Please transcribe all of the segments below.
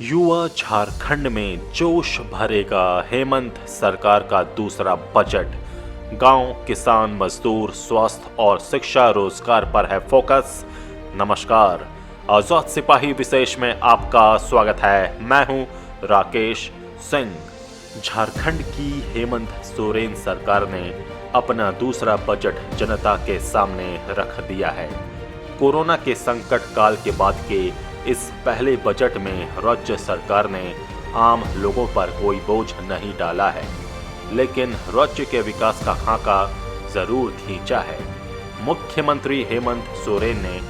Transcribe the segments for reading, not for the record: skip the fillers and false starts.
युवा झारखंड में जोश भरेगा हेमंत सरकार का दूसरा बजट। गांव, किसान, मजदूर, स्वास्थ्य और शिक्षा रोजगार पर है फोकस। नमस्कार, आजाद सिपाही विशेष में आपका स्वागत है। मैं हूं राकेश सिंह। झारखंड की हेमंत सोरेन सरकार ने अपना दूसरा बजट जनता के सामने रख दिया है। कोरोना के संकट काल के बाद के इस पहले बजट में राज्य सरकार ने आम लोगों पर कोई बोझ नहीं डाला है, लेकिन राज्य के विकास का खाका जरूर खींचा है। मुख्यमंत्री हेमंत सोरेन ने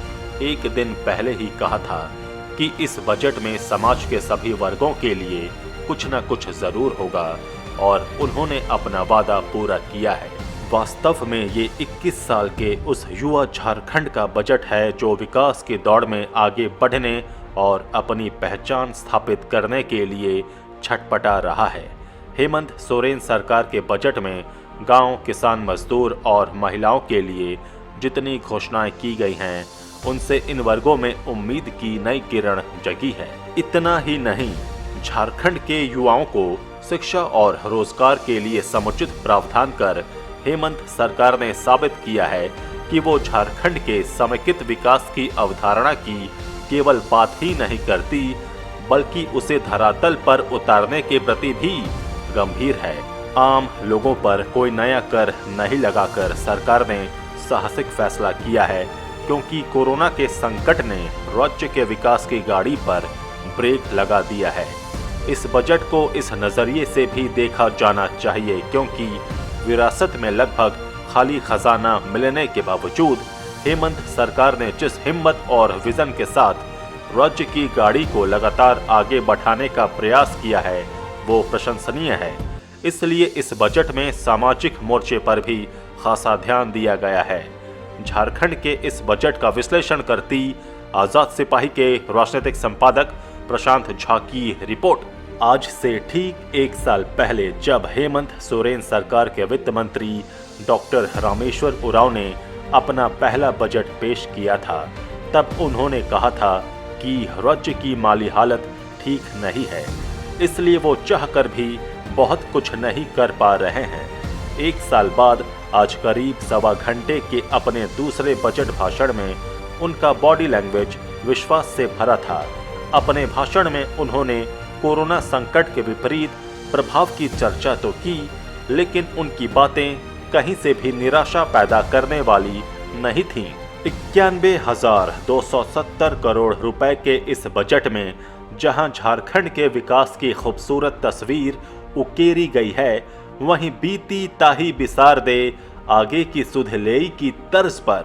एक दिन पहले ही कहा था कि इस बजट में समाज के सभी वर्गों के लिए कुछ न कुछ जरूर होगा, और उन्होंने अपना वादा पूरा किया है। वास्तव में ये 21 साल के उस युवा झारखंड का बजट है जो विकास की दौड़ में आगे बढ़ने और अपनी पहचान स्थापित करने के लिए छटपटा रहा है। हेमंत सोरेन सरकार के बजट में गांव, किसान, मजदूर और महिलाओं के लिए जितनी घोषणाएं की गई हैं, उनसे इन वर्गों में उम्मीद की नई किरण जगी है। इतना ही नहीं, झारखंड के युवाओं को शिक्षा और रोजगार के लिए समुचित प्रावधान कर हेमंत सरकार ने साबित किया है कि वो झारखंड के समेकित विकास की अवधारणा की केवल बात ही नहीं करती, बल्कि उसे धरातल पर उतारने के प्रति भी गंभीर है। आम लोगों पर कोई नया कर नहीं लगाकर सरकार ने साहसिक फैसला किया है, क्योंकि कोरोना के संकट ने राज्य के विकास की गाड़ी पर ब्रेक लगा दिया है। इस बजट को इस नजरिए से भी देखा जाना चाहिए, क्योंकि विरासत में लगभग खाली खजाना मिलने के बावजूद हेमंत सरकार ने जिस हिम्मत और विजन के साथ राज्य की गाड़ी को लगातार आगे बढ़ाने का प्रयास किया है, वो प्रशंसनीय है। इसलिए इस बजट में सामाजिक मोर्चे पर भी खासा ध्यान दिया गया है। झारखंड के इस बजट का विश्लेषण करती आजाद सिपाही के राजनीतिक संपादक प्रशांत झा की रिपोर्ट। आज से ठीक एक साल पहले जब हेमंत सोरेन सरकार के वित्त मंत्री डॉक्टर रामेश्वर उरांव ने अपना पहला बजट पेश किया था, तब उन्होंने कहा था कि राज्य की माली हालत ठीक नहीं है, इसलिए वो चाहकर भी बहुत कुछ नहीं कर पा रहे हैं। एक साल बाद आज करीब सवा घंटे के अपने दूसरे बजट भाषण में उनका बॉडी लैंग्वेज विश्वास से भरा था। अपने भाषण में उन्होंने कोरोना संकट के विपरीत प्रभाव की चर्चा तो की, लेकिन उनकी बातें कहीं से भी निराशा पैदा करने वाली नहीं थीं। 91,270 करोड़ रुपए के इस बजट में जहां झारखंड के विकास की खूबसूरत तस्वीर उकेरी गई है, वहीं बीती ताही बिसार दे आगे की सुध लेई की तर्ज पर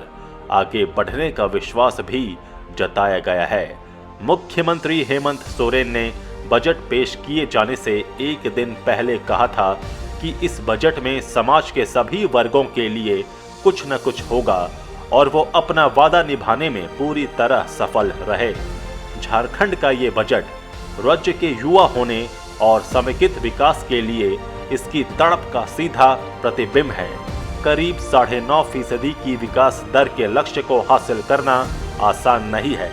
आगे बढ़ने का विश्वास भी जताया गया है। मुख्यमंत्री हेमंत सोरेन ने बजट पेश किए जाने से एक दिन पहले कहा था कि इस बजट में समाज के सभी वर्गों के लिए कुछ न कुछ होगा, और वो अपना वादा निभाने में पूरी तरह सफल रहे। झारखंड का ये बजट राज्य के युवा होने और समेकित विकास के लिए इसकी तड़प का सीधा प्रतिबिंब है। करीब 9.5% की विकास दर के लक्ष्य को हासिल करना आसान नहीं है,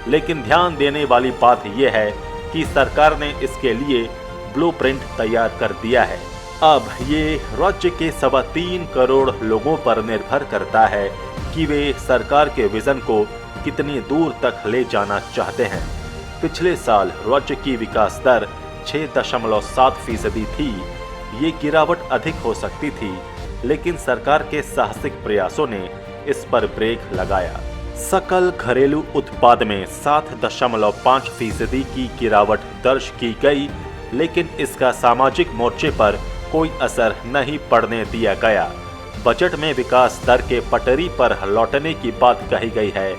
लेकिन ध्यान देने वाली बात यह है कि सरकार ने इसके लिए ब्लूप्रिंट तैयार कर दिया है। अब ये राज्य के 3.25 करोड़ लोगों पर निर्भर करता है कि वे सरकार के विजन को कितनी दूर तक ले जाना चाहते हैं। पिछले साल राज्य की विकास दर 6.7% थी। ये गिरावट अधिक हो सकती थी, लेकिन सरकार के साहसिक प्रयासों ने इस पर ब्रेक लगाया। सकल घरेलू उत्पाद में 7.5% की गिरावट दर्ज की गई, लेकिन इसका सामाजिक मोर्चे पर कोई असर नहीं पड़ने दिया गया। बजट में विकास दर के पटरी पर लौटने की बात कही गई है,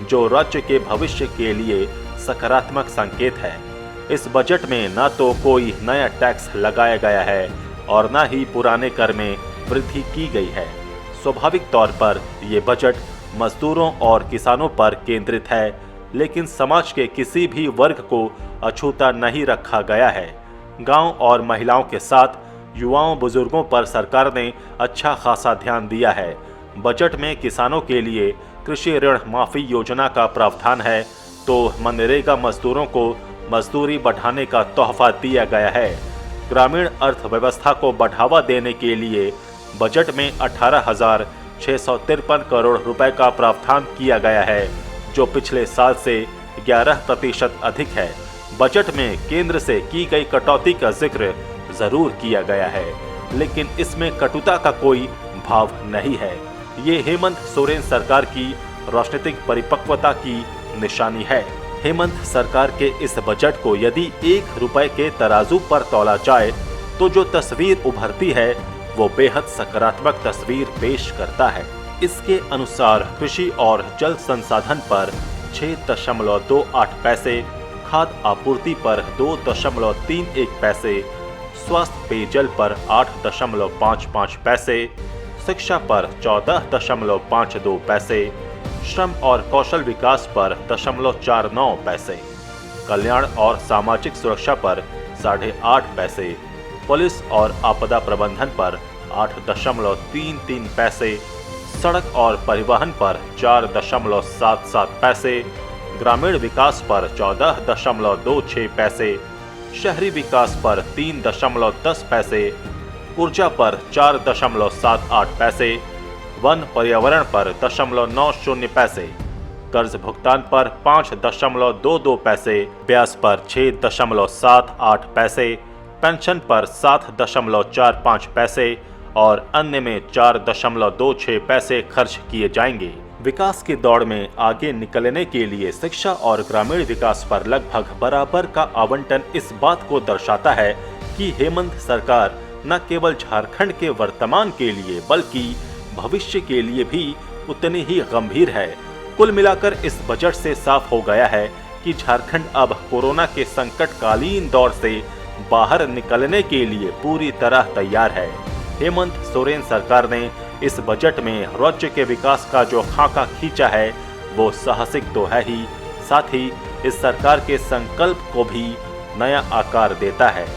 जो राज्य के भविष्य के लिए सकारात्मक संकेत है। इस बजट में न तो कोई नया टैक्स लगाया गया है और न ही पुराने कर में वृद्धि की गई है। स्वाभाविक तौर पर यह बजट मजदूरों और किसानों पर केंद्रित है, लेकिन समाज के किसी भी वर्ग को अछूता नहीं रखा गया है। गांव और महिलाओं के साथ युवाओं, बुजुर्गों पर सरकार ने अच्छा खासा ध्यान दिया है। बजट में किसानों के लिए कृषि ऋण माफी योजना का प्रावधान है, तो मनरेगा मजदूरों को मजदूरी बढ़ाने का तोहफा दिया गया है। ग्रामीण अर्थव्यवस्था को बढ़ावा देने के लिए बजट में 18,653 करोड़ रुपए का प्रावधान किया गया है, जो पिछले साल से 11% अधिक है। बजट में केंद्र से की गई कटौती का जिक्र जरूर किया गया है, लेकिन इसमें कटुता का कोई भाव नहीं है। ये हेमंत सोरेन सरकार की राजनीतिक परिपक्वता की निशानी है। हेमंत सरकार के इस बजट को यदि 1 रुपए के तराजू पर तौला जाए तो जो तस्वीर उभरती है वो बेहद सकारात्मक तस्वीर पेश करता है। इसके अनुसार कृषि और जल संसाधन पर 6.28 पैसे, खाद्य आपूर्ति पर 2.31 पैसे, स्वास्थ्य पेयजल पर 8.55 पैसे, शिक्षा पर 14.52 पैसे, श्रम और कौशल विकास पर 0.49 पैसे, कल्याण और सामाजिक सुरक्षा पर 8.5 पैसे, पुलिस और आपदा प्रबंधन पर 8.33 पैसे, सड़क और परिवहन पर 4.77 पैसे, ग्रामीण विकास पर 14.26 पैसे, शहरी विकास पर 3.10 पैसे, ऊर्जा पर 4.78 पैसे, वन पर्यावरण पर 0.90 पैसे, कर्ज भुगतान पर 5.22 पैसे, ब्याज पर 6.78 पैसे, पेंशन पर 7.45 पैसे और अन्य में 4.26 पैसे खर्च किए जाएंगे। विकास की दौड़ में आगे निकलने के लिए शिक्षा और ग्रामीण विकास पर लगभग बराबर का आवंटन इस बात को दर्शाता है कि हेमंत सरकार न केवल झारखंड के वर्तमान के लिए बल्कि भविष्य के लिए भी उतनी ही गंभीर है। कुल मिलाकर इस बजट से साफ हो गया है कि झारखंड अब कोरोना के संकटकालीन दौर से बाहर निकलने के लिए पूरी तरह तैयार है। हेमंत सोरेन सरकार ने इस बजट में राज्य के विकास का जो खाका खींचा है वो साहसिक तो है ही, साथ ही इस सरकार के संकल्प को भी नया आकार देता है।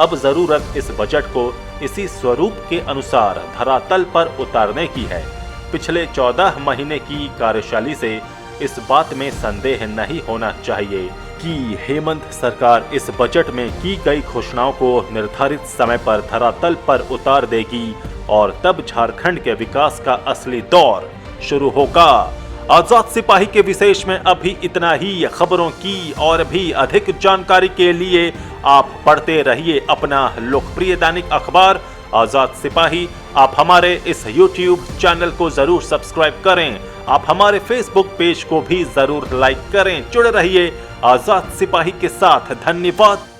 अब जरूरत इस बजट को इसी स्वरूप के अनुसार धरातल पर उतारने की है। पिछले 14 महीने की कार्यशैली से इस बात में संदेह नहीं होना चाहिए कि हेमंत सरकार इस बजट में की गई घोषणाओं को निर्धारित समय पर धरातल पर उतार देगी और तब झारखंड के विकास का असली दौर शुरू होगा। आजाद सिपाही के विशेष में अभी इतना ही। खबरों की और भी अधिक जानकारी के लिए आप पढ़ते रहिए अपना लोकप्रिय दैनिक अखबार आजाद सिपाही। आप हमारे इस YouTube चैनल को जरूर सब्सक्राइब करें। आप हमारे Facebook पेज को भी जरूर लाइक करें। जुड़े रहिए आजाद सिपाही के साथ। धन्यवाद।